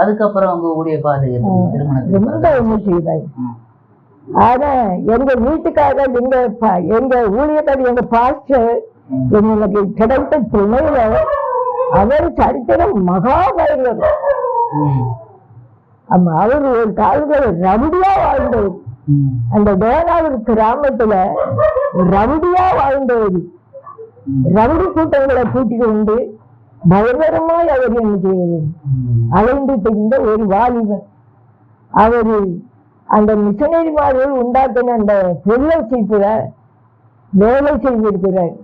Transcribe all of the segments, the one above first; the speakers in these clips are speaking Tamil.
அதுக்கப்புறம் அவங்க ஊழிய பாதை செய்தாங்க. ஆனா எங்க வீட்டுக்காரர் எங்க ஊழியக்காரர் எங்க பாஸ்டர் எங்களுக்கு கிடைத்த துணையில அவர் சரித்திரம் மகாபயங்கர். ஆமா, அவர் ஒரு காலத்துல ரவுடியா வாழ்ந்தவர். அந்த டேனாவூர் கிராமத்துல ரவுடியா வாழ்ந்தவர். ரவுடி கூட்டங்களை கூட்டிட்டு வந்து பயங்கரமாய் அவர் என்ன செய்வது அலைந்து தெரிந்த ஒரு வாலிபன். அவரு அந்த மிஷனரிமார்கள் உண்டாக்கின அந்த ஃபெல்லோஷிப்ல வேலை செய்திருக்கிறார்.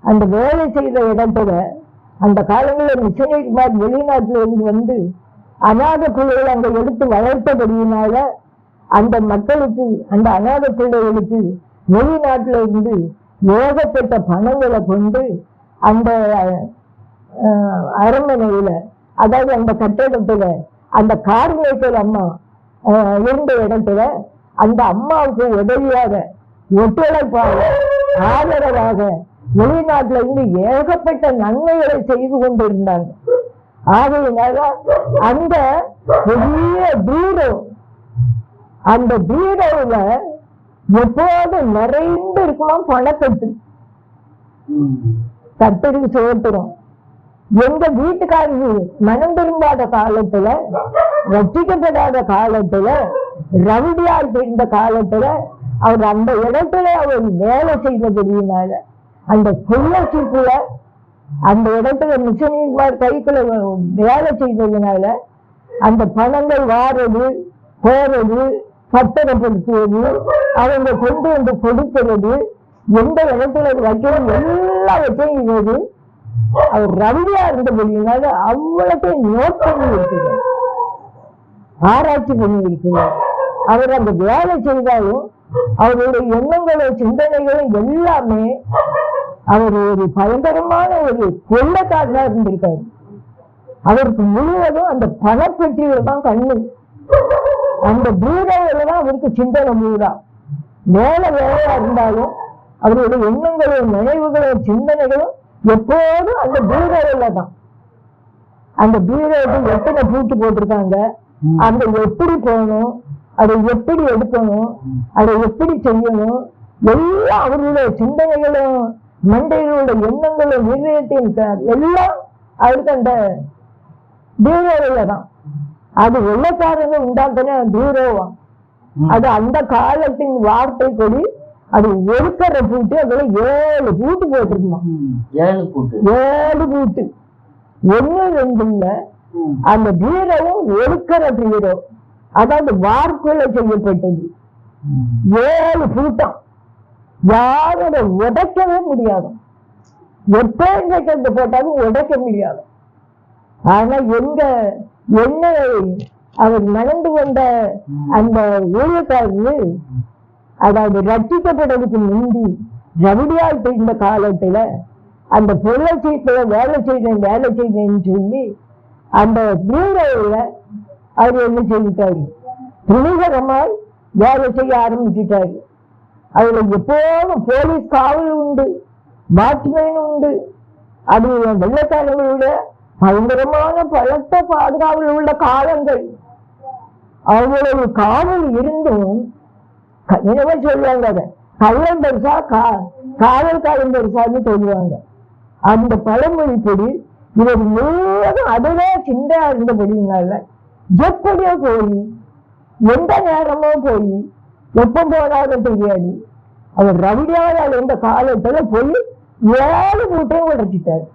அந்த வேலை செய்த இடத்துல அந்த காலங்களில் மிஷனரிமார் வெளிநாட்டுல இருந்து வந்து அநாத பிள்ளைகளை அங்க எடுத்து வளர்த்தபடியினால அந்த மக்களுக்கு, அந்த அநாத பிள்ளைகளுக்கு வெளிநாட்டுல இருந்து ஏகப்பட்ட பணங்களை கொண்டு அந்த அரண்மனையில, அதாவது அந்த கட்டிடத்துல, அந்த கார்மேக்கல் அம்மா இருந்த இடத்துல அந்த அம்மாவுக்கு உதவியாக, ஒத்துழைப்பாக, ஆதரவாக வெளிநாட்டுல இருந்து ஏகப்பட்ட நன்மைகளை செய்து கொண்டிருந்தாங்க. ஆகையினால அந்த பெரிய பீரோ, அந்த பீரோல எப்போது நிறைந்து இருக்குமா பணக்கட்டு. கட்டருக்கு சோத்துறோம். எங்க வீட்டுக்காரரு மனம் திரும்பாத காலத்துல, ரட்சிக்கப்படாத காலத்துல, ரவுடியால் இருந்த காலத்துல அவர் அந்த இடத்துல அவர் வேலை செய்தபடியினால, அந்த ஸ்காலர்ஷிப்ல அந்த இடத்துல மிஷனரிமார் கைக்குள்ள வேலை செய்ததுனால அந்த பணங்கள் வாரது போறது, பத்திரப்படுத்துவது, அவங்க கொண்டு வந்து கொடுக்கிறது, எந்த இடத்துல வைக்கிறது எல்லாவற்றையும் செய்வது. அவர் ரவுடியா இருந்தபடினால அவ்வளத்தையும் நோட் பண்ணி இருக்கிறார், ஆராய்ச்சி பண்ணி இருக்கிறார். அவர் அந்த வேலை செய்தாலும் அவருடைய எண்ணங்களும் சிந்தனைகளும் எல்லாமே, அவர் ஒரு பயங்கரமான ஒரு கொள்ளக்காரனா இருந்திருக்காரு. அவருக்கு முழுவதும் அந்த பணப்பெட்டியில தான் கண்ணு, அந்த பீரோவில தான் அவருக்கு சிந்தனை பூரா. வேலையா இருந்தாலும் அவருடைய எண்ணங்களும் நினைவுகளும் சிந்தனைகளும் எப்போதும் அந்த பீரோவில தான். அந்த பீரோவுக்கு எத்தனை பூட்டு போட்டிருக்காங்க, அந்த எப்படி போகணும், அதை எப்படி எடுக்கணும், அதை எப்படி செய்யணும், எல்லாம் அவருடைய சிந்தனைகளும் மண்டைகளோட எண்ணங்களும் இதயத்தையும் எல்லாம் அவருக்கு அந்த பீரோவில தான். அது வெள்ளக்காரங்க உண்டாக்குன பீரோவா. அது அந்த காலத்தின் வார்த்தை கொடி. அது ஒருக்கரை பூட்டு, அதுல 7 பூட்டு போட்டிருக்குமா. 7 பூட்டு, 1 2 இல்ல. அந்த பீரோவும் ஒருக்கரை பீரோ, அதாவது வார்ப்புல செய்யப்பட்டது. 7 பூட்டம். யாரோட உடைக்கவே முடியாது. எப்ப போட்டாலும் உடைக்க முடியாது. ஆனா என்ன அவர் நடந்து கொண்ட அந்த ஊழியக்காரரு, அதாவது ரட்சிக்கப்படுறதுக்கு முந்தி ரவுடியால் இருந்த காலத்துல அந்த பொருளச்சீட்டுல வேலை செய்தேன்னு சொல்லி அந்த பீரோல அவர் என்ன செய்தாரு, துணிகரமாய் வேலை செய்ய ஆரம்பிச்சுட்டாரு. அதுல எப்போதும் போலீஸ் காவல் உண்டு, வாட்ச்மேன் உண்டு. அது வெள்ளக்காரங்களுடைய பயங்கரமான பலத்த பாதுகாவல் உள்ள காலங்கள். அவ்வளவு காவல் இருந்தும் என்னவே சொல்லுவாங்க, அதை கள்ளம் பெருசா காவல்காரன் பெருசான்னு சொல்லுவாங்க. அந்த பழமொழிப்படி இவர் முழுவதும் அதுவே சிந்தையா இருந்தபடினால எப்படியோ போய், எந்த நேரமோ போய், எப்ப போனாலும் தெரியாது, அவர் ரவுடியாவால் இந்த காலத்துல போய் 7 பூட்டையும் உடைச்சிட்டாரு.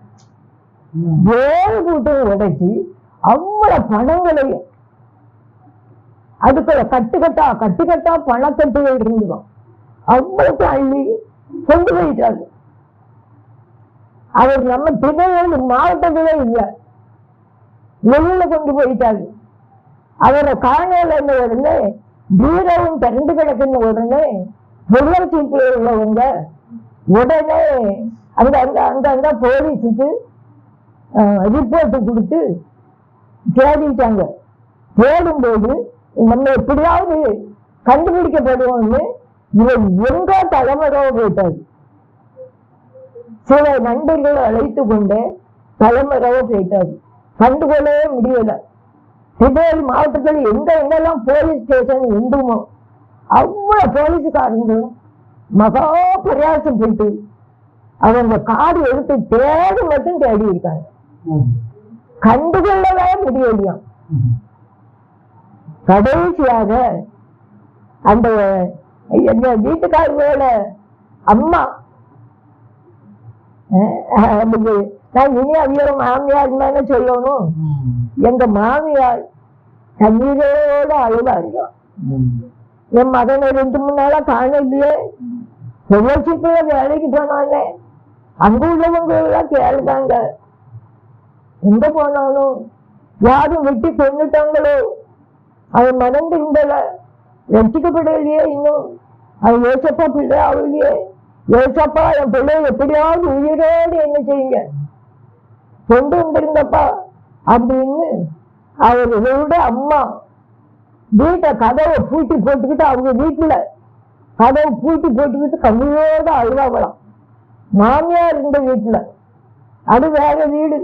7 பூட்டையும் உடைச்சி அவ்வளவு பணங்களையும், அதுக்குள்ள கட்டுக்கட்டா பணக்கட்டுகள் இருந்துடும், அவ்வளவு அள்ளி கொண்டு போயிட்டாரு. அவர் நம்ம திருநெல்வேலி மாவட்டத்திலே இல்லை, வெளியில கொண்டு போயிட்டாரு. அவரை காணல உடனே பீரோவும் திறந்து கிடக்குன்னு உடனே பொருளாட்சிக்குள்ள உள்ளவங்க உடனே அங்க போலீஸுக்கு ரிப்போர்ட் கொடுத்து தேடிட்டாங்க. தேடும்போது நம்ம எப்படியாவது கண்டுபிடிக்கப்படுவோம்னு இவர் எங்க தலைமறைவா போயிட்டாரு. சில நண்பர்களை அழைத்து கொண்டு தலைமறைவா போயிட்டாரு. கண்டுகொள்ளவே முடியல. திருநெல்வேலி மாவட்டத்தில் எங்கெல்லாம் போலீஸ் ஸ்டேஷன் உண்டுமோ அவ்வளவு போலீஸுக்காரங்களும் மகா பிரயாசம் போயிட்டு அவங்க காடு எடுத்து தேடி மட்டும் தேடி இருக்காங்க. கண்டுகொள்ளவே முடியலையாம். கடைசியாக அந்த எங்க வீட்டுக்காரர்களோட அம்மா, நான் இனி அவியோட மாமியார் தானே சொல்லணும், எங்க மாமியார் கண்ணீரோட அழுவாங்க. என் மகனை 2-3 நாளா காணலையே, எவ்வளோ வேலைக்கு போனாங்க, அங்க உள்ளவங்க எல்லாம் கேளுதாங்க, எங்க போனாலும் யாரும் வெட்டி கொண்டுட்டாங்களோ, அவன் மனம் திரும்பல, ரசிக்கப்படலையே, இன்னும் அவன் ஏசப்பா பிள்ளை அவளையே, ஏசப்பா என் பிள்ளை எப்படியாவது உயிரோடு என்ன செய்யுங்க கொண்டு வந்திருந்தப்பா அப்படின்னு அவர்களோட அம்மா வீட்டை கதவை பூட்டி போட்டுக்கிட்டு, அவங்க வீட்டுல கதவை பூட்டி போட்டுக்கிட்டு கண்ணீரோட அழுவாங்களாம். மாமியார் இருந்த வீட்டுல, அது வேற வீடு.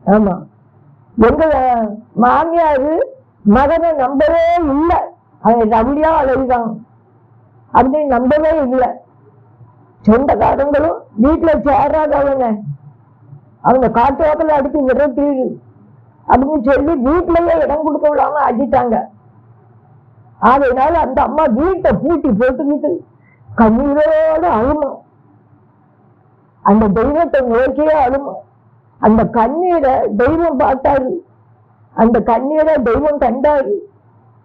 ஆமா, எங்க மாமியாரு மகனை நம்பவே இல்லை, அவன் ரவுடியா அழுதான் அப்படின்னு நம்பவே இல்லை. சொந்தக்காரங்களும் வீட்டுல சேராதவங்க அவங்க காட்டுவாக்கில் அடிச்சு விரட்டு அப்படின்னு சொல்லி வீட்டுலயே இடம் கொடுக்க விடாம அடிட்டாங்க. அதனால அந்த அம்மா வீட்டை பூட்டி போட்டுக்கிட்டு கண்ணீரோட அழுணும், அந்த தெய்வத்தை நோக்கியே அழுணும். அந்த கண்ணீரை தெய்வம் பார்த்தாரு, அந்த கண்ணீரை தெய்வம் கண்டாரு.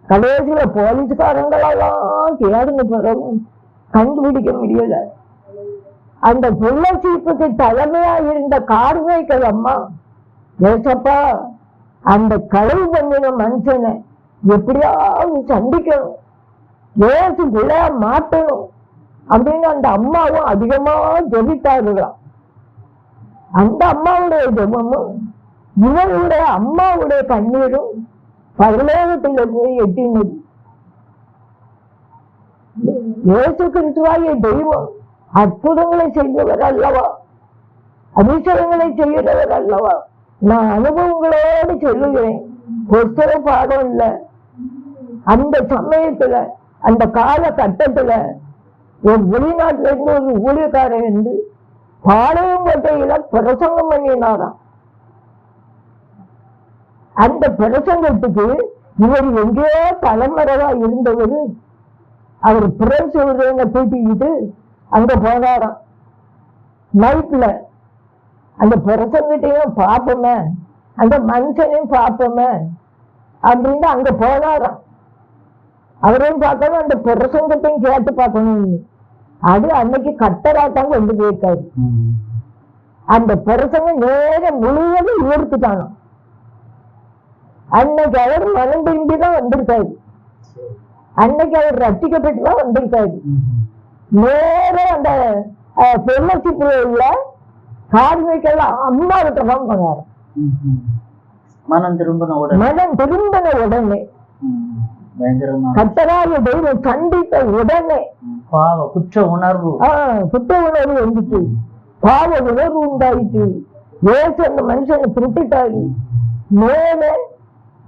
கடைசியில போலீஸ்காரங்களெல்லாம் தேடுங்க பிறகு கண்டுபிடிக்க முடியல. அந்த பொள்ளச்சீப்புக்கு தலைமையா இருந்த கார்மேய்கள் அம்மா, ஏசப்பா அந்த களவு பண்ணின மனுஷனை எப்படியாவது சந்திக்கணும், ஏசு பிள்ளையா மாற்றணும் அப்படின்னு அந்த அம்மாவும் அதிகமா ஜெபித்தார்களாம். அந்த அம்மாவுடைய ஜெபமும் இவருடைய அம்மாவுடைய கண்ணீரும் பரலோகத்துல போய் எட்டினது. இயேசு கிறிஸ்துவாகிய தெய்வம் அற்புதங்களை செய்தவர் அல்லவா, அதிசயங்களை செய்கிறவர் அல்லவா. நான் அனுபவங்களோடு சொல்லுகிறேன், புஸ்தக பாடம் இல்லை. அந்த சமயத்துல அந்த காலகட்டத்துல ஒரு வெளிநாட்டுல இருந்து ஒரு ஊழியக்காரர் இருந்து பாளையங்கோட்டையில பிரசங்கம் பண்ணினாராம். அந்த பிரசங்கத்துக்கு இவர் எங்கேயோ தலைமறைவா இருந்தவர், அவர் பிரசுரனை கூட்டிக்கிட்டு அங்க போனாராம். நைட்ல அந்த பிரசங்கத்தையும் பார்ப்போமே, அந்த மனுஷனையும் பார்ப்போமே அப்படின்னு அங்க போனாராம். அவரையும் பார்க்கணும், அந்த பிரசங்கத்தையும் கேட்டு பார்க்கணும். அது அன்னைக்கு கட்டராட்டாங்க கொண்டு போயிருக்காரு. அந்த பிரசங்கம் நேரம் முழுவதும் இவருக்கு தானோ. அன்னைக்கு அவர் மனம் திரும்பிதான் வந்திருக்காரு, அன்னைக்கு அவர் ரசிக்கப்பட்டுதான் வந்திருக்காரு. நேரம் அந்த பொள்ளச்சிப்புல கார்மிகெல்லாம் அம்மா கிட்டதான் போனாரு. மனம் திரும்பின உடனே கர்த்தராகிய தெய்வம் கண்டித்த உடனே குற்ற உணர்வு வந்துச்சு, பாவ உணர்வு உண்டாயிட்டு. ஏசு அந்த மனுஷனை திருப்பிட்டாரு. மேலே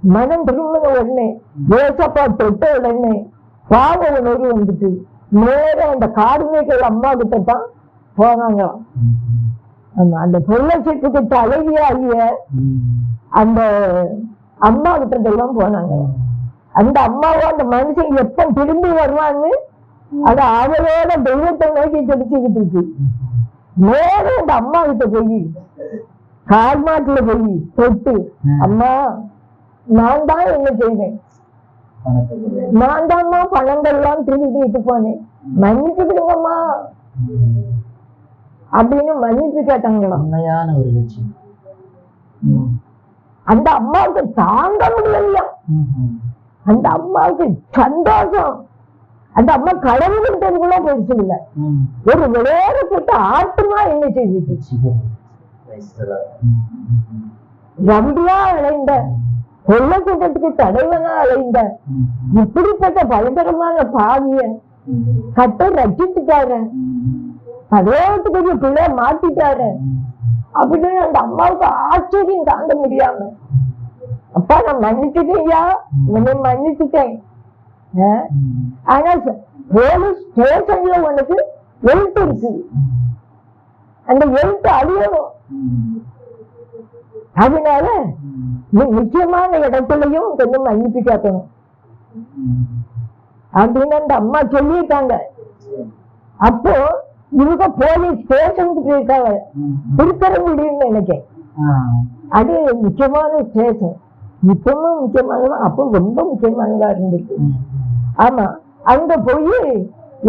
மனம் திரும்பின உடனே, ஏசப்பா தொட்ட உடனே பாவ உணர்வு வந்துட்டு நேர அந்த கார்மிகள் அம்மா கிட்ட தான் போனாங்க. அந்த பொள்ளச்சிப்புக்கு தலைவியாகிய அந்த அம்மா கிட்டதெல்லாம் போனாங்க. அந்த அம்மாவும் அந்த மனுஷன் எப்ப திரும்பி வருவான்னு அது அவரோட தெய்வத்தை நோக்கி தெரிச்சுக்கிட்டு இருக்கு. நேரம் அந்த அம்மா கிட்ட போய் கால்மாட்டுல போய் தொட்டு, அம்மா நான் தான் என்ன செய்வேன், நான் தான்மா பணங்கள்லாம் திரும்பிட்டு போனேன், மன்னிச்சுக்கிடுங்கம்மா அப்படின்னு மன்னிச்சு கேட்டாங்களாம். உண்மையான ஒரு லட்சியம். அந்த அம்மாவுக்கு தாங்க முடியலையா, அந்த அம்மாவுக்கு சந்தோஷம். அந்த அம்மா கடவுள்கிட்டதுக்குள்ள போயிடுச்சு இல்ல, ஒரு விளையாடப்பட்ட ஆட்டுமா என்ன செய்துச்சு. ரம்பியா அலைந்த, கொள்ள கூட்டத்துக்கு தலைவனா அலைந்த இப்படிப்பட்ட பயங்கரமான பாவிய கட்ட ரச்சிட்டுட்டாரு, பதவியத்துக்கு பிள்ளை மாத்திட்டாரு அப்படின்னு அந்த அம்மாவுக்கு ஆச்சரியம் தாங்க முடியாம அப்பா நான் மன்னிச்சுட்டேன்யா, உன்னை மன்னிச்சுட்டேன். ஆனா போலீஸ் ஸ்டேஷன்ல உனக்கு எழுத்து இருக்கு, அந்த எழுத்து அழியணும். அதனால நீ முக்கியமான இடத்துலயும் கொஞ்சம் மன்னிப்பு கேட்கணும் அப்படின்னு அந்த அம்மா சொல்லியிருக்காங்க. அப்போ இவங்க போலீஸ் ஸ்டேஷனுக்கு போயிருக்காங்க, திருக்கரங்குடின்னு நினைக்கிறேன். அது முக்கியமான ஸ்டேஷன், இப்பவும் முக்கியமானதா, அப்போ ரொம்ப முக்கியமானதா இருந்துச்சு. ஆமா, அங்க போய்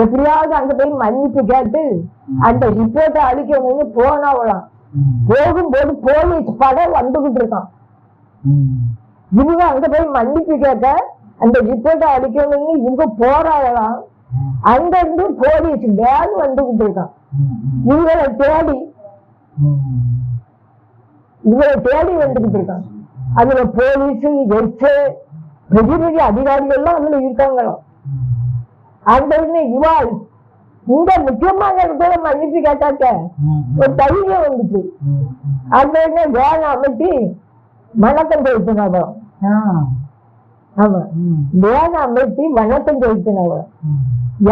எப்படியாவது அங்க போய் மன்னிப்பு கேட்டு அந்த ரிப்போர்ட்டை அழிக்கணும்னு போனவளாம். போகும்போது போலீஸ் படம் வந்துகிட்டு இருக்கான். இவங்க அங்க போய் மன்னிப்பு கேட்க அந்த ரிப்போர்ட்டை அழிக்கணும்னு இவங்க போறாங்களாம். அங்க இருந்து போலீஸ் வேன் வந்துகிட்டு இருக்கான். இவங்களை தேடி வந்துகிட்டு இருக்கான். அதுல போலீஸ், எஸ், பெரிய பெரிய அதிகாரிகள் எல்லாம் அதுல இருக்காங்களாம். அந்த இவாள் இந்த முக்கியமான இடத்துல மன்னிப்பு கேட்டாக்க ஒரு தைரியம் வந்துச்சு. அந்த வேலை அமைச்சு வணக்கம் செலுத்தினவரும். ஆமா, வேலை அமைச்சு வணக்கம் செலுத்தினவரும்.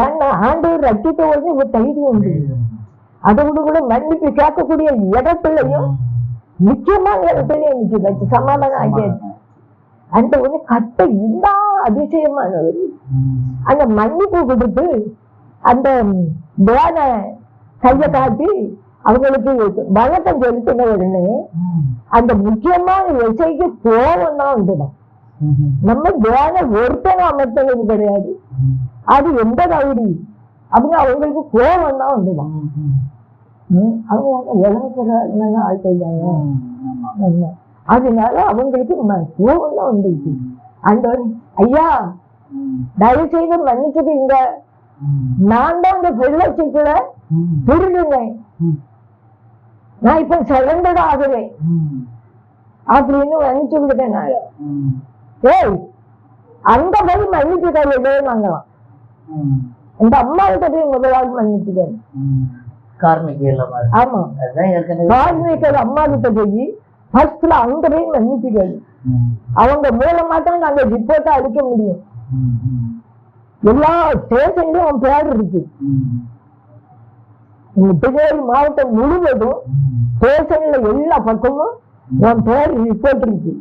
ஏன்னா ஆண்டவர் ரட்சித்த உடனே ஒரு தைரியம் உண்டு. அதை கூட மன்னிப்பு கேட்கக்கூடிய இடத்துலயும் முக்கியமான இடத்துலயும் இருந்துச்சு வச்சு சமாதானம் ஆகியாச்சு. அந்த ஒரு கட்ட இல்லா அதிசயமானவர் அந்த மன்னிப்பு கொடுத்து அந்த வேலை கைய காட்டி அவங்களுக்கு வணக்கம் செலுத்தின உடனே அந்த முக்கியமான இசைக்கு கோபம் தான் வந்துடும். நம்ம வேலை ஒருத்தனை அமர்த்தது கிடையாது, அது எந்த கவுடி அப்படின்னு அவங்களுக்கு கோபம் தான் வந்துடும். அவங்க உலகப்புற ஆட்கள். அதனால அவங்களுக்கு கோபம் தான் வந்துருக்கு. அந்த ஐயா தயவு செய்து மன்னிச்சுட்டீங்க, நான் தான் அந்த வெள்ளச்சிக்குல திருடுனேன், நான் இப்ப சரண்டர் ஆகுறேன் அப்படின்னு மன்னிச்சு விடுறேன். ஏய், அங்க போய் மன்னிச்சு கையிலே வாங்கலாம். இந்த அம்மாவுக்கு போய் முதலாவது மன்னிச்சுக்காரு. ஆமா, கார்மிகள் அம்மா கிட்ட போய் ஃபர்ஸ்ட்ல அங்க போய் மன்னிச்சுக்காரு. அவங்க மூலமா தான் அந்த ரிப்போர்ட்டை அளிக்க முடியும். எல்லா ஸ்டேஷன்லயும் அவன் பேர் இருக்கு. திருநெல்வேலி மாவட்டம் முழுவதும் ஸ்டேஷன்ல எல்லா பக்கமும் அவன் பேர் ரிப்போர்ட் இருக்கு.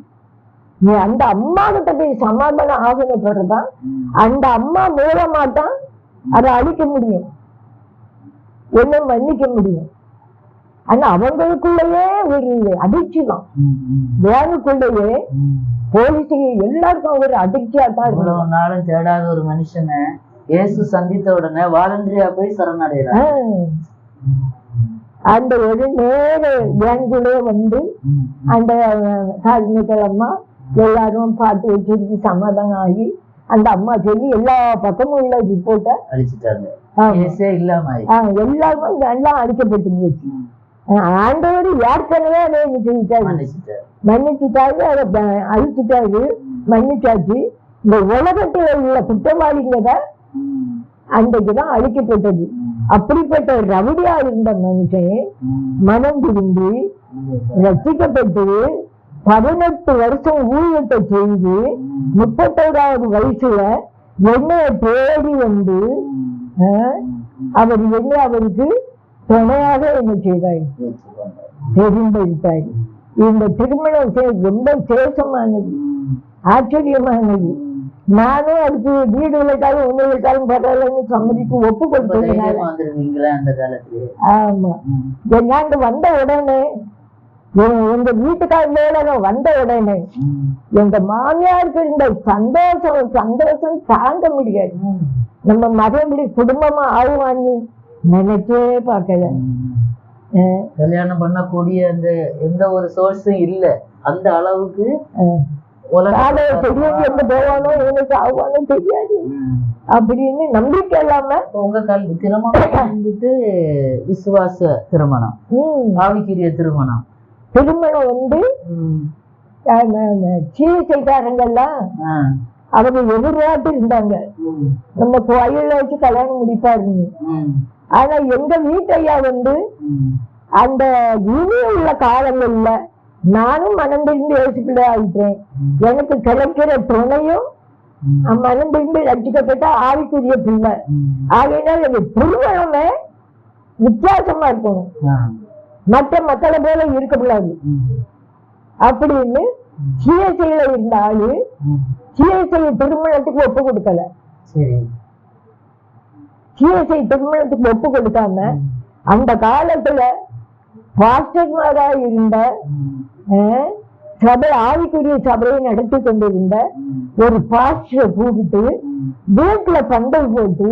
நீ அந்த அம்மா கிட்ட போய் சமாதானம் ஆகணும்தான், அந்த அம்மா மூலமா தான் அதை அழிக்க முடியும், என்ன மன்னிக்க முடியும். ஆனா அவங்களுக்குள்ளயே ஒரு அதிர்ச்சி தான், வேனுக்குள்ளயே போலீஸுக்கு எல்லாருக்கும் ஒரு அதிர்ச்சியா தான். இவ்வளவு நாளும் தேடாத ஒரு மனுஷனை இயேசு சந்தித்த உடனே வாலண்டரியா போய் சரணடைகிறார். அந்த ஒரு நேர வேனுக்குள்ளே வந்து அந்த கார்மிகள் அம்மா எல்லாரும் பார்த்து வச்சிருக்கு, சமாதானம் ஆகி அந்த அம்மா சொல்லி எல்லா பக்கமும் உள்ள ரிப்போர்ட்டை அழிச்சிட்டாங்க. எல்லாருமே எல்லாம் அழிக்கப்பட்டு ஆண்டவர் ஏற்கனவே அதை மன்னிச்சுட்டாரு, அதை அழிச்சுட்டாரு, மன்னிச்சாச்சு. இந்த உலகத்தில் உள்ள குற்றவாளிங்க அன்றைக்குதான் அழிக்கப்பட்டது. அப்படிப்பட்ட ரவுடியா இருந்த மனுஷன் மனம் திரும்பி ரசிக்கப்பட்டு 18 வருஷம் ஊழியத்தை செய்து 31வது வயசுல என்னைய தேடி வந்து அவர் என்ன அவருக்கு துணையாக என்ன செய்தார், தெரிந்தார். இந்த திருமணம் ரொம்ப சேஷமானது, ஆச்சரியமானது. நானும் அதுக்கு வீடு விளைக்காலும் ஒண்ணு விளைக்காலும் பரவாயில்லன்னு சம்மதிக்கு ஒப்பு கொடுத்தேன். ஆமா, என்னாண்டு வந்த உடனே எங்க வீட்டுக்காரங்களோட வந்த உடனே எங்க மாமியாருக்கு இந்த சந்தோஷம் தாங்க முடியாது. நம்ம மறுபடி குடும்பமா ஆகுவான்னு நினைச்சே பார்க்கல. கல்யாணம் பண்ணக்கூடிய அந்த எந்த ஒரு சோர்ஸும் இல்ல, அந்த அளவுக்கு எங்க போவானோ எனக்கு ஆகுவானோ தெரியாது அப்படின்னு நம்பிக்கை இல்லாம உங்க திருமணம் வந்துட்டு விசுவாச திருமணம், ஆவிக்குரிய திருமணம் வந்து சீர்சைக்காரங்கெல்லாம் அவங்க எதிர்பார்த்து இருந்தாங்க நம்ம கோயில வச்சு கல்யாணம் முடிப்பாருன்னு. ஆனா எங்க வீட்டையா வந்து அந்த இனி உள்ள காலங்கள்ல நானும் மனம் திரும்பி யோசிப்பிள்ளை ஆகிட்டேன். எனக்கு கிடைக்கிற துணையும் மனம் திரும்பி ரட்சிக்கப்பட்ட ஆவிக்குரிய பிள்ளை. ஆகையினால் எனக்கு திருமணமே வித்தியாசமா இருக்கணும், மற்ற மக்களை போல இருக்கக்கூடாது அப்படின்னு சிஎஸ்ஐல இருந்த ஆளு சிஎஸ்ஐ திருமணத்துக்கு ஒப்பு கொடுக்கல. சிஎஸ்ஐ திருமணத்துக்கு ஒப்பு கொடுக்காம அந்த காலத்துல பாஸ்டர்மாரா இருந்த சபை ஆவிக்குரிய சபையை நடத்தி கொண்டிருந்த ஒரு பாஸ்டரை கூப்பிட்டு வீட்டுல பந்தல் போட்டு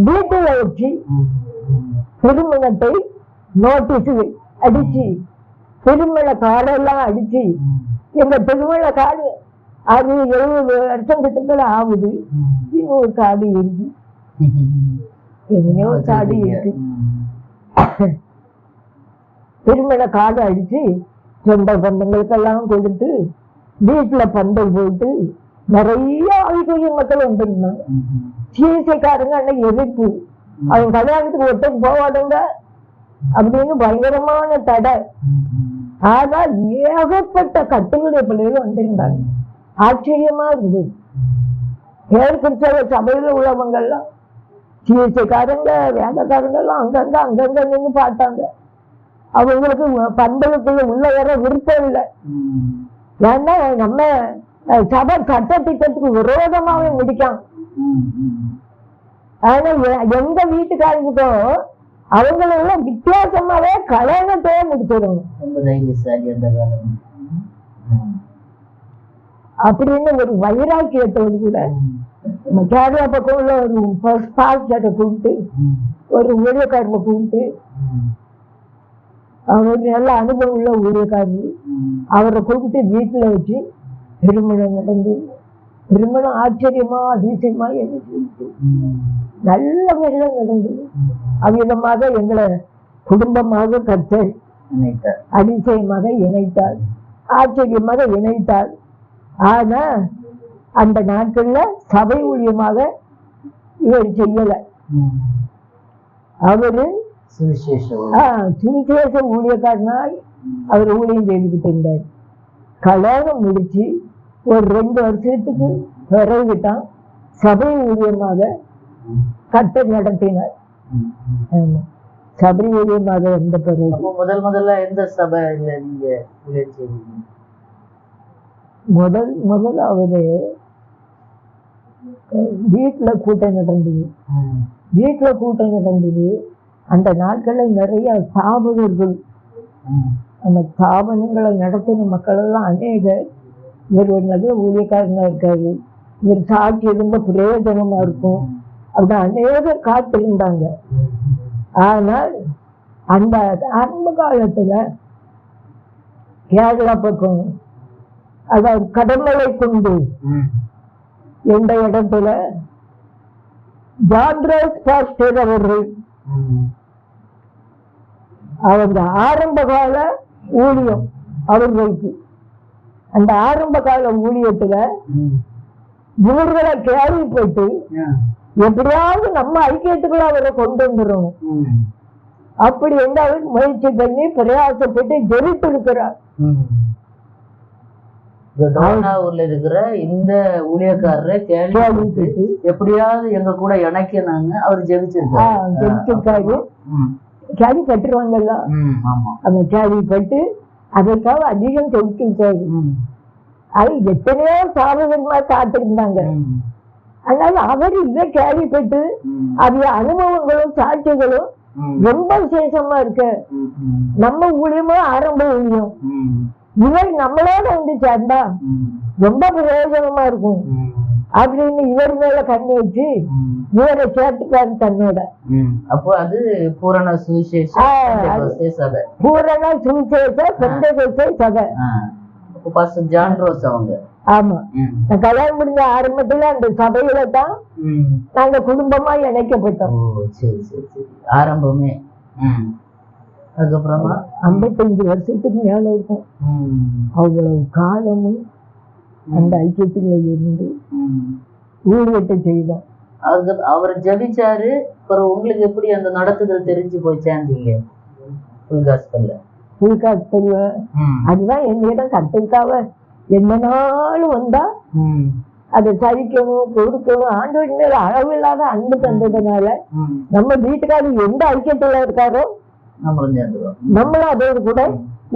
வீட்டுல வச்சு திருமணத்தை நோட்டீஸ் அடிச்சு திருமண கார்டெல்லாம் அடிச்சு, எங்க திருமண கார்டு அது 70 வருஷம் கிட்ட ஆகுது, இன்னொரு கார்டு இருக்கு, எங்கேயோ கார்டு இருக்கு. திருமண கார்டு அடிச்சு சொந்த பந்தங்களுக்கெல்லாம் கொடுத்து வீட்டுல பந்தல் போட்டு நிறைய ஆவிக்குரிய மக்கள் வந்துருந்தாங்க. சிஎஸ்ஐக்காரங்க அன்னைக்கு எதிர்ப்பு, அவங்க கல்யாணத்துக்கு ஒருத்தர் போவாதுங்க அப்படின்னு பயங்கரமான தடை. ஆனால் ஏகப்பட்ட கட்டுரை பிள்ளைகள் வந்திருந்தாங்க. ஆச்சரியமா இருந்தது. கிறிஸ்தவ சபையில உள்ளவங்க எல்லாம் சிஎஸ்ஐக்காரங்க வேதக்காரங்க எல்லாம் அங்கங்க நின்று பார்த்தாங்க. அவங்களுக்கு பந்தலுக்குள்ள உள்ள வர விருப்பம் இல்லை. ஏன்னா நம்ம சபை சட்ட திட்டத்துக்கு விரோதமாவே முடிக்காம. ஆனா எங்க வீட்டுக்காரங்களுக்கோ அவங்கள வித்தியாசமாவே கல்யாணத்தையே முடிச்சிடும் அப்படின்னு ஒரு வைராக்கியத்தோடு கூட கேரளா பக்கம் உள்ள ஒரு பாஸ்டரை கூப்பிட்டு ஒரு ஊழியக்காரரை கூப்பிட்டு, அவர் நல்ல அனுபவம் உள்ள ஊழியக்காரர், அவரை கூப்பிட்டு வீட்டுல வச்சு திருமணம் நடந்து திருமணம் ஆச்சரியமா அதிசயமா எனக்கு நல்ல முறையில் நடந்தது. அவ்விதமாக எங்களை குடும்பமாக கர்த்தர் அதிசயமாக இணைத்தார், ஆச்சரியமாக இணைத்தார். ஆனா அந்த நாட்கள்ல சபை ஊழியமாக இவர் செய்யல. அவரு சுவிசேஷ ஊழியக்காரனாய் அவர் ஊழியம் செய்துகிட்டு இருந்தார். கல்யாணம் முடிச்சு ஒரு 2 வருஷத்துக்கு பிறகுதான் சபை ஊழியமாக கர்த்தர் நடத்தினார். சபை ஊழியமாக இருந்த பிறகு முதல்ல எந்த சபையில நீங்க ஊழியம் செய்வீங்க? முதலாவது வீட்டுல கூட்டம் நடந்தது. வீட்டுல கூட்டம் நடந்தது. அந்த நாட்கள்ல நிறைய ஸ்தாபகர்கள், அந்த ஸ்தாபனங்களை நடத்தின மக்கள் எல்லாம் அநேக, இவர் ஒரு நல்ல ஊழியக்காரனா இருக்காரு, இவர் சாட்சி இருந்த பிரயோஜனமா இருக்கும் அப்படி அநேகர் காத்திருந்தாங்க. ஆனால் அந்த ஆரம்ப காலத்துல கேரளா பக்கம், அதாவது கடமலை கொண்டு எந்த இடத்துல ஜான்ரோஸ் பாஸ்டர் அவர்கள் அவங்க ஆரம்ப கால ஊழியம் அவர்களுக்கு, அந்த ஆரம்ப கால ஊழியத்துல இவர்களை கேள்விப்பட்டு எப்படியாவது நம்ம ஐக்கியத்துக்குள்ள அவரை கொண்டு வந்துடணும் அப்படி என்றால் முயற்சி பண்ணி பிரயாசப்பட்டு ஜெயித்து இருக்கிறார். ஊர்ல இருக்கிற இந்த ஊழியக்காரரை கேள்விப்பட்டு எப்படியாவது எங்க கூட இணைக்கணும்னு அவர் ஜெயிச்சிருக்காரு. கேள்விப்பட்டுருவாங்கல்ல, அந்த கேள்விப்பட்டு அதற்காக அதிகம் ஜெயிச்சிருக்காரு. அது எத்தனையோ சாதகமா காத்திருந்தாங்க. அதனால அவர் இதை கேள்விப்பட்டு அது அனுபவங்களும் சாட்சிகளும் ரொம்ப விசேஷமா இருக்க. நம்ம ஊழியமோ ஆரம்ப ஊழியம், இவர் நம்மளோட வந்து சேர்ந்தா ரொம்ப பிரயோஜனமா இருக்கும் அப்படின்னு இவர் மேல கண்ணு வச்சு இவரை சேர்த்துக்காரு தன்னோட. அப்போ அது பூரண சுவிசேஷ சபை, பூரண சுவிசேஷ பெந்தகோஸ்தே சபை. ஜான்ரோஸ் அவங்க. ஆமா, கல்யாணம் முடிஞ்ச ஆரம்பத்துல அந்த சபையில தான் நாங்க குடும்பமா இணைக்கப்பட்டோம். ஆரம்பமே. அதுக்கப்புறமா 55 வருஷத்துக்கு மேல இருக்கும். அவ்வளவு காலமும் அந்த ஐக்கியத்துல இருந்து ஊழியத்தை செய்தோம். அவர் ஜபிச்சாரு. அப்புறம் உங்களுக்கு எப்படி அந்த நடத்துதல் தெரிஞ்சு போய் சேர்ந்தீங்க? புதுக்காசு தருவேன். அதுதான் என்னிடம் கத்திரிக்காவ என்ன நாளும் வந்தா அதை சரிக்கணும் கொடுக்கணும். ஆண்டவன் மேல அளவு இல்லாத அன்பு தந்ததுனால நம்ம வீட்டுக்காரர் எந்த ஐக்கியத்துல இருக்காரோ நம்மளும் அதோடு கூட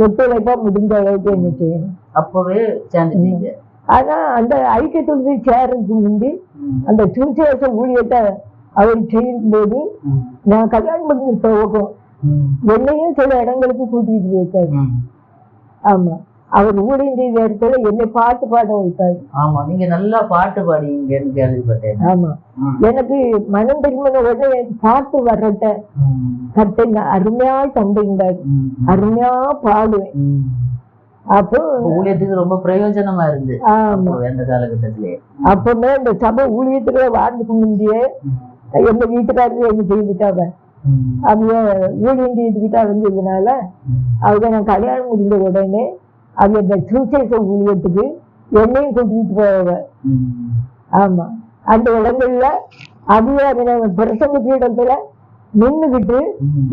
ஒத்துழைப்பா முடிஞ்ச அளவுக்கு என்ன செய்யணும். அப்பவே சேர்ந்துட்டீங்க. ஆனா அந்த ஐக்கியத்துல போய் சேரதுக்கு முந்தி அந்த சுவிசேஷ ஊழியத்தை அவர் செய்யும் போது நான் கல்யாணம் பண்ணி போகும் என்னையும் சில இடங்களுக்கு கூட்டிட்டு போயிருக்காரு. ஆமா, அவர் ஊழியம் செய்த இடத்துல என்னை பாட்டு பாட வைத்தாரு. ஆமா, நீங்க நல்லா பாட்டு பாடிங்கன்னு கேள்விப்பட்டேன். ஆமா, எனக்கு மனம் திரும்பின உடனே எனக்கு பாட்டு வர்றத கட்டுங்க அருமையா தந்துங்காரு. அருமையா பாடுவேன். அப்போ ஊழியத்துக்கு ரொம்ப பிரயோஜனமா இருந்து அந்த காலகட்டத்திலே. அப்பவுமே இந்த சபை ஊழியத்துக்குள்ள வாழ்ந்துக்கு முந்தையே எங்க வீட்டுக்காரரு என்ன செய்துட்டாங்க, அவங்க ஊழியம் செய்துக்கிட்டா இருந்ததுனால அவங்க நான் கல்யாணம் முடிஞ்ச உடனே அவங்க இந்த சுவிசேஷ ஊழியத்துக்கு என்னையும் கூட்டிட்டு போவாங்க. ஆமா, அந்த இடங்கள்ல அவங்க பிரசங்க பீடத்துல நின்றுகிட்டு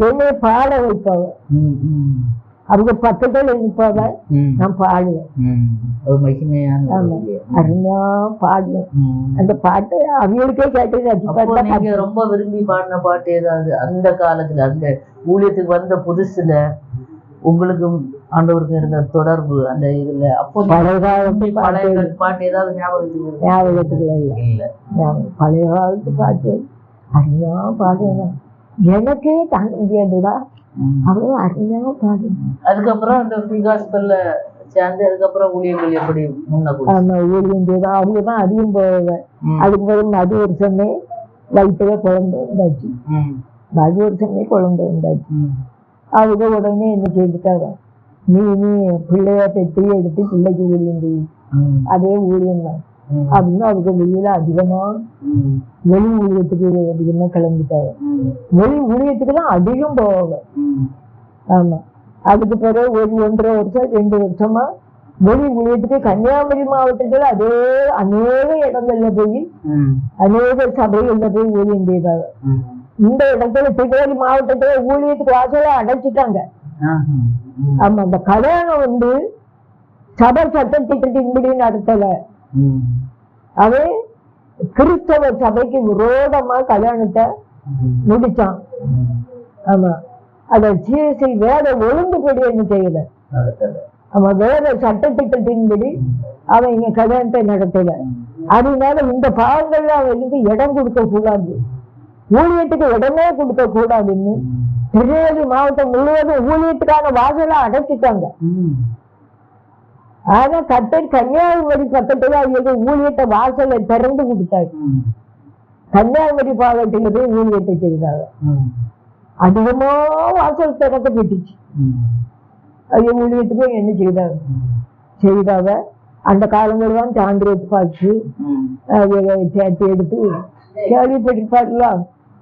என்னைய பாட வைப்பாங்க. அவங்க பக்கத்துல நிற்பாங்க, நான் பாடுவேன். அருமையா பாடுவேன். அந்த பாட்டு அவங்களுக்கே கேட்டு ரொம்ப விரும்பி பாடின பாட்டு ஏதாவது அந்த காலத்துல அந்த ஊழியத்துக்கு வந்த புதுசுல உங்களுக்கு ஆண்டவருக்கு இருந்த தொடர்பு அந்த இதுல அப்போ பழைய பாட்டு ஏதாவது ஞாபகத்துக்குள்ள இல்ல. பழைய காலத்து பாட்டு அருமையா பாடுவேன். எனக்கே தாங்க முடியாதுடா, அவ்வளவு அருமையா பாடு. அதுக்கப்புறம் அந்த ஃப்ரீ காஸ்பல்ல சேர்ந்து அதுக்கப்புறம் ஊழியர்கள் எப்படி ஊழியம் செய்த அவங்கதான் அதிகம் போவாங்க. அதுக்கு பிறகு அது வருஷமே வயிற்றுல குழந்தை வந்தாச்சு. அது வருஷமே குழந்தை வந்தாச்சு. அவங்க உடனே என்ன செய்துட்டாங்க, நீ பிள்ளைய பெட்டி எடுத்து பிள்ளைக்கு ஊழியம் செய்யும், அதே ஊழியம் தான் அப்படின்னு அவங்க வெளியில அதிகமா வெளி ஊழியத்துக்கு அதிகமா கிளம்பிட்டாங்க. வெளி ஊழியத்துக்குலாம் அதிகம் போவாங்க. ஆமா, அதுக்கு பிறகு ஒரு 1.5 வருஷம் 2 வருஷமா வெளி ஊழியத்துக்கு கன்னியாகுமரி மாவட்டத்துல அதே அநேக இடங்கள்ல போய் அநேக சபைகள்ல போய் ஊழியம் செய்தாங்க. இந்த இடத்துல திருநெல்வேலி மாவட்டத்துல ஊழியத்துக்கு வாசல அடைச்சிட்டாங்க. ஆமா, அந்த கல்யாணம் சபை சட்டத்திட்டத்தின்படி நடத்தல. அவன் கிறிஸ்தவ சபைக்கு விரோதமா கல்யாணத்தை முடிச்சான். ஆமா, அத சிஎஸ்ஐ வேற ஒழுங்குபடி என்ன செய்யல. ஆமா, வேற சட்டத்திட்டத்தின்படி அவன் இங்க கல்யாணத்தை நடத்தல. அதனால இந்த பாவங்கள்ல அவனுக்கு இடம் கொடுக்க கூடாது, ஊழியத்துக்கு இடமே கொடுக்க கூடாதுன்னு திருநெல்வேலி மாவட்டம் முழுவதும் ஊழியத்துக்கான வாசலை அடைச்சிட்டாங்க. ஆனா கத்தர் கன்னியாகுமரி பக்கத்துல அவங்களுக்கு ஊழியத்தை வாசலை திறந்து கொடுத்தாரு. கன்னியாகுமரி பாவத்துல போய் ஊழியத்தை செய்தாங்க. அதிகமா வாசல் திறக்கப்பட்டுச்சு. அவங்க ஊழியத்துக்கும் என்ன செய்தாங்க. அந்த காலங்கள் தான் சாந்திரத் பாட்டு சேர்த்து எடுத்து கேள்விப்பட்டிருப்பாருல,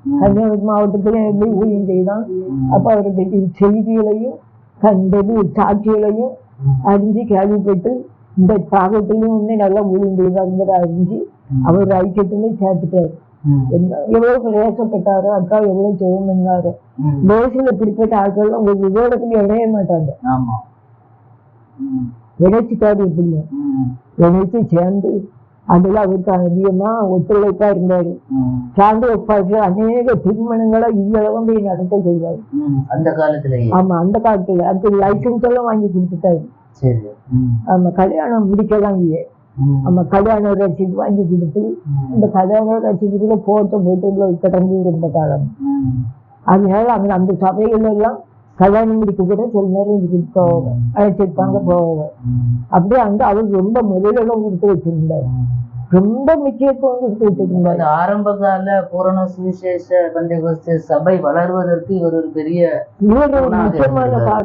கன்னியாகுமரி மாவட்டத்துல எப்படி ஊழியம் செய்தான். அப்ப அவருடைய செய்திகளையும் கண்டது சாட்சிகளையும் அறிஞ்சு கேள்விப்பட்டு இந்த பாகத்திலையும் இன்னும் நல்லா ஊழியம் செய்தாங்கிற அறிஞ்சு அவர் ஐக்கியத்திலே சேர்த்துட்டாரு. எவ்வளவு பிரயாசப்பட்டாரோ, அக்கா எவ்வளவு ஜெயம் பண்ணாரோ. தேசியில பிடிப்பட்ட ஆட்கள் உங்களுக்கு விரோதத்துல இணைய மாட்டாங்க. இணைச்சிட்டாரு. எப்படிங்க இணைச்சு சேர்ந்து அதுல அவருக்கு அதிகமா ஒத்துழைப்பா இருந்தாரு. சார்ந்து ஒப்பாட்டுல அநேக திருமணங்களை இவ்வளவு போய் நடத்த செய்வாரு அந்த காலத்துல. ஆமா, அந்த காலத்துல அதுக்கு லைசன்ஸ் எல்லாம் வாங்கி கொடுத்துட்டாரு. ஆமா, கல்யாணம் முடிக்கலாம் இல்லையே. நம்ம கல்யாண ரசீது வாங்கி கொடுத்து இந்த கல்யாண ரசீதுக்குள்ள போட்டு கடந்து இருந்த காலம். அதனால அவங்க அந்த சபைகள் எல்லாம் கல்யாணம் முடிக்க கூட சில நேரம் போவாங்க, அழைச்சிருப்பாங்க போவாங்க. அப்படியே அங்க அவருக்கு ரொம்ப முதலிடம் கொடுத்து வச்சிருந்தாரு, ரொம்ப முக்கியத்துவம் கொடுத்து வச்சிருந்தாரு. ஆரம்ப கால பூரண சுவிசேஷ பெந்தெகோஸ்தே சபை வளர்வதற்கு இவர் ஒரு பெரிய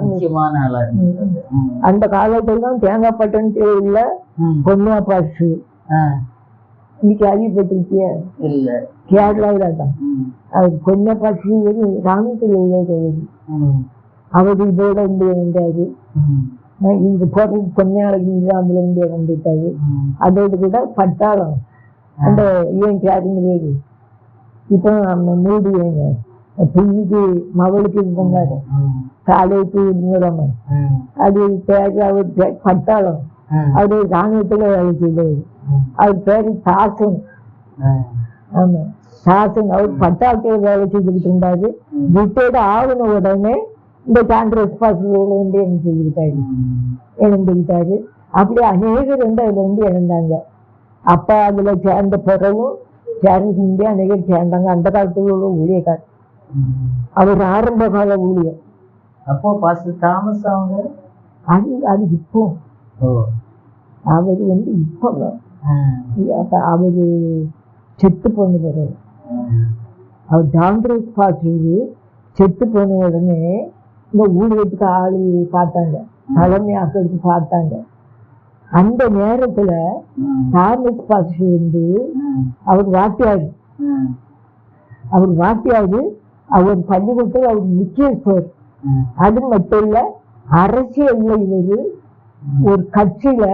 முக்கியமான ஆளா இருந்தாரு. அந்த காலத்துல தான் தேங்காய் பட்டணத்துல பொன்னா பாசு இன்னைக்கு அறிவிப்பட்டிருக்கிய இல்ல, கேரளாவில தான். அது பொன்னா பாசு ராமத்துல உள்ள அவரு இதோட வந்தாரு. இங்க போறது கொஞ்ச நாளைக்கு அதுல இருந்து வந்துட்டாரு. அதோடு கூட பட்டாளம் அந்த ஏன் கேருங்க இப்ப மூடி பின்னுக்கு மகளுக்கு இருந்தாரு. காலைக்கு உரிமையிடமா அது பேர் அவர் பேர் பட்டாளம். அவரு ராணுவத்துல வேலை செய்தவர். அவர் பேரு சாசன். ஆமா சாசன். அவர் பட்டாளத்துல வேலை செய்துக்கிட்டு இருந்தாரு. ரிட்டையர்டு ஆகுன உடனே இந்த காங்கிரஸ் பார்ட்டியில வந்து என்ன செய்துக்கிட்டாரு, இணைந்துக்கிட்டாரு. அப்படி அநேகர் வந்து அதுல வந்து இணைந்தாங்க. அப்ப அதுல சேர்ந்த பிறகும் சேர்ந்து அநேகர் சேர்ந்தாங்க. அந்த காலத்துல உள்ள ஊழியக்கார். அவர் ஆரம்ப கால ஊழியம். அப்போ பாஸ்டர் தாமஸ் அவங்க அது இப்போ அவர் வந்து இப்போ அவரு செத்து போன பிறகு அவர் காங்கிரஸ் பார்ட்டி செத்து போன உடனே இந்த ஊழியத்துக்கு ஆளு பார்த்தாங்க, தலைமையாக்களுக்கு பார்த்தாங்க. அந்த நேரத்துல தாமஸ் பார்ட்டி வந்து அவர் வாத்தியாரு. அவர் பள்ளிக்கூடத்தில் அவர் முக்கியஸ்தர். அது மட்டும் இல்ல, அரசியல்ல இவரு ஒரு கட்சியில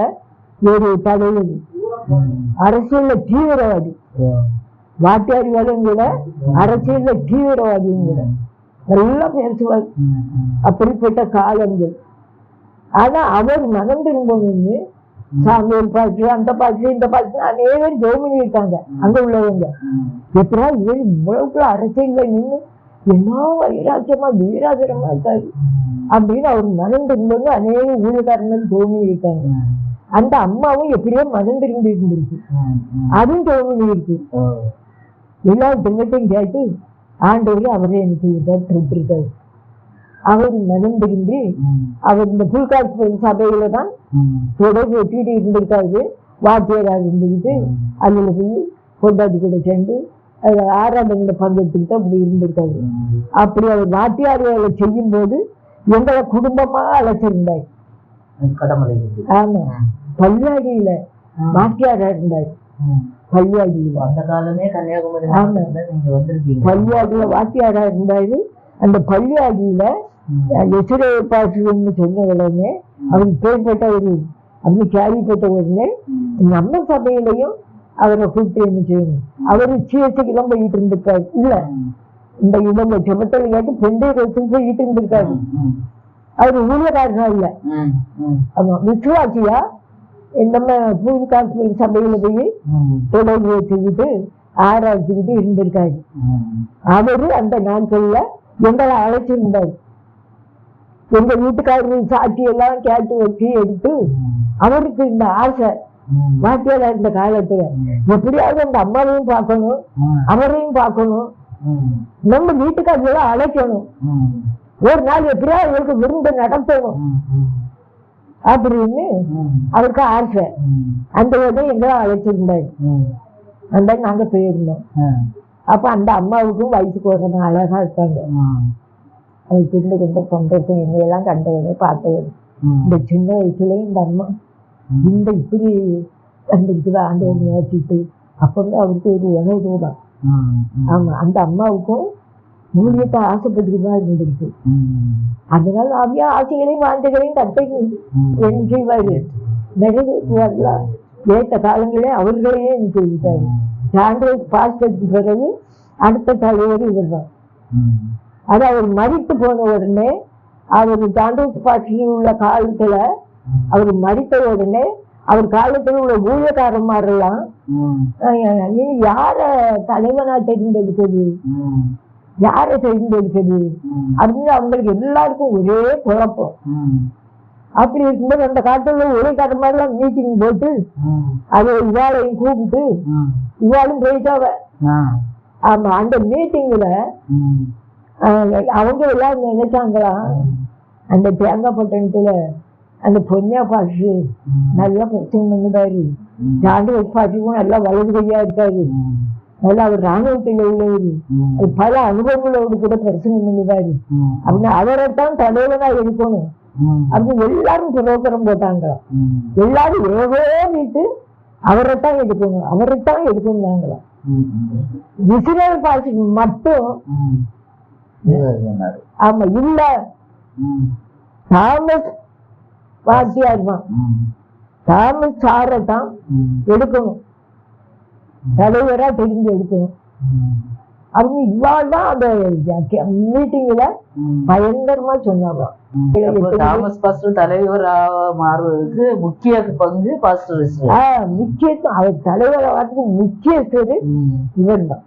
ஒரு தலைவர், அரசியல்ல தீவிரவாதி. வாத்தியாரிகளும் கூட அரசியல்ல தீவிரவாதியும் கூட நல்லா பேசுவார். அப்படிப்பட்ட காலங்கள். ஆனா அவர் மனம் திரும்பணும்னு சாமியல் பாட்டு, அந்த பாட்டு, இந்த பாட்டு அநேகர் ஜோமினி இருக்காங்க அங்க உள்ளவங்க. எப்படா இவர் இவ்வளவுக்குள்ள அரசியல்ல நின்று என்ன வைராக்கியமா வீராகரமா இருக்காரு அப்படின்னு அவர் மனம் திரும்பணும் அநேக ஊழியக்காரங்கள் ஜோமினி இருக்காங்க. அந்த அம்மாவும் எப்படியோ மனம் திரும்பி இருந்திருக்கு, அதுவும் ஜோமினி இருக்கு. எல்லா திங்கத்தையும் கேட்டு ஆண்டவர் அவரே என்ன செய்யிருக்காரு, திருப்பிருக்காரு. அவர் மனம் திரும்பி அவர் இந்த புல்காட்சி சபையில தான் தொடர்பு வச்சுக்கிட்டு இருந்திருக்காரு. வாத்தியராக இருந்துக்கிட்டு அதுல போய் கொண்டாடி கூட சேர்ந்து அதுல ஆராதனையில பங்கெடுத்துக்கிட்டு அப்படி இருந்திருக்காரு. அப்படி அவர் வாத்தியார் வேலை செய்யும் போது எங்களை குடும்பமா அழைச்சிருந்தார். ஆமா, பல்வாடியில வாத்தியாரா இருந்தார். பல்வாடியில அந்த காலமே கன்னியாகுமரி. ஆமா, நீங்க வந்திருக்கீங்க. பல்வாடியில வாத்தியாரா இருந்தாரு. அந்த பல்வாடியில எசுரேபாசுன்னு சொன்ன உடனே அவருக்கு பேர்பட்ட ஒரு அப்படி கேள்விப்பட்ட உடனே நம்ம சபையிலையும் அவரை கூப்பிட்டு என்ன செய்யணும். அவரு சிஎஸ்சிக்கு தான் போயிட்டு இருந்திருக்காரு. இல்ல, இந்த இவங்க செபத்தல் கேட்டு பெண்டே வச்சு போயிட்டு இருந்திருக்காரு. அவரு ஊழியக்காரனா இல்ல, ஆமா விசுவாசியா நம்ம பூர்வீக சபையில போய் தொடர்பு வச்சுக்கிட்டு ஆராய்ச்சிக்கிட்டு இருந்திருக்காரு. அவரு அந்த நாட்கள்ல எங்களை அழைச்சிருந்தாரு. எங்க வீட்டுக்காரர்கள் சாட்சி எல்லாம் கேட்டு வச்சு எடுத்து அவருக்கு இந்த ஆசை வாத்தியாரா இருந்த காலத்துல எப்படியாவது அந்த அம்மாவையும் பார்க்கணும், அவரையும் பார்க்கணும், நம்ம வீட்டுக்காரர்களெல்லாம் அழைக்கணும், ஒரு நாள் எப்படியாவது அவருக்கு விருந்து நடத்தணும் அப்படின்னு அவருக்கு ஆசை. அந்த உடனே எங்கெல்லாம் அழைச்சிருந்தாரு. அந்த நாங்க போயிருந்தோம். அப்ப அந்த அம்மாவுக்கும் வயசுக்கு ஒரு அழகா இருக்காங்க. அவருக்கு இருந்து ரொம்ப சந்தோஷம். என்னையெல்லாம் கண்டவனே பார்த்தவர். இந்த சின்ன வயசுலயும் இந்த அம்மா இந்த இப்படி கண்டிருக்குதா ஆண்டவர் நேசிட்டு அப்பவே அவருக்கு ஒரு உணர்வு தான். ஆமா, அந்த அம்மாவுக்கும் ஊழியத்தை ஆசைப்பட்டுதான் இருந்திருக்கு. அதனால அவையா ஆசைகளையும் வாஞ்சைகளையும் கட்டையும் என்ன செய்வாரு, நிறைவேற்றுவார்களா ஏற்ற காலங்களே அவர்களையே என்ன செய்விட்டாரு. காங்கிரஸ் பாஸ்டருக்கு பிறகு அடுத்த தலைவர் இவர் தான். அது அவர் மறித்து போன உடனே அவர் காங்கிரஸ் பார்ட்டியில் உள்ள காலத்துல அவர் மறித்த உடனே அவர் காலத்துல உள்ள ஊழியக்காரன்மாரெல்லாம் நீ யார தலைவனா தேர்ந்தெடுக்கிறது, யாரை தேர்ந்தெடுக்கிறது அப்படின்னு அவங்களுக்கு எல்லாருக்கும் ஒரே குழப்பம். அப்படி இருக்கும்போது அந்த காலத்துல ஊழியக்காரன்மாரெல்லாம் மீட்டிங் போட்டு அதை இவாளையும் கூப்பிட்டு இவாளும் போயிட்டாவ. ஆமா, அந்த மீட்டிங்ல அவங்க எல்லாரும் நினைச்சாங்களாம் அந்த தேங்காய்பட்டணத்துல அந்த பொன்னியா பாட்டு நல்லா பிரச்சனை பண்ணுதாரு, ஜாண்டு பாட்டுக்கும் நல்லா வலது கையா இருக்காரு, நல்லா அவர் ராணுவத்தில் உள்ளவரு, பல அனுபவங்களோடு கூட பிரச்சனை பண்ணுதாரு அப்படின்னு அவரைத்தான் தலைவனா இருக்கணும் அப்படின்னு எல்லாரும் புரோக்கரம் போட்டாங்களாம். எல்லாரும் ஏதோ வீட்டு அவரைத்தான் எடுக்கணும், அவரைத்தான் எடுக்கணும்னாங்களாம். இஸ்ரேல் பாட்டுக்கு மட்டும் ஆமா இல்ல, தாமஸ் வாத்தியார் தான், தாமஸ் சாரைத்தான் எடுக்கணும், தலைவரா தெரிஞ்சு எடுக்கணும். அவங்க இவாள் தான் அந்த மீட்டிங்ல பயங்கரமா சொன்னாங்க. அப்போ தாமஸ் பாஸ்டர் தலைவராக மாறுவதற்கு முக்கிய பங்கு பாஸ்டர் முக்கிய அவர் தலைவரை வரதுக்கு முக்கிய பேரு இவன் தான்.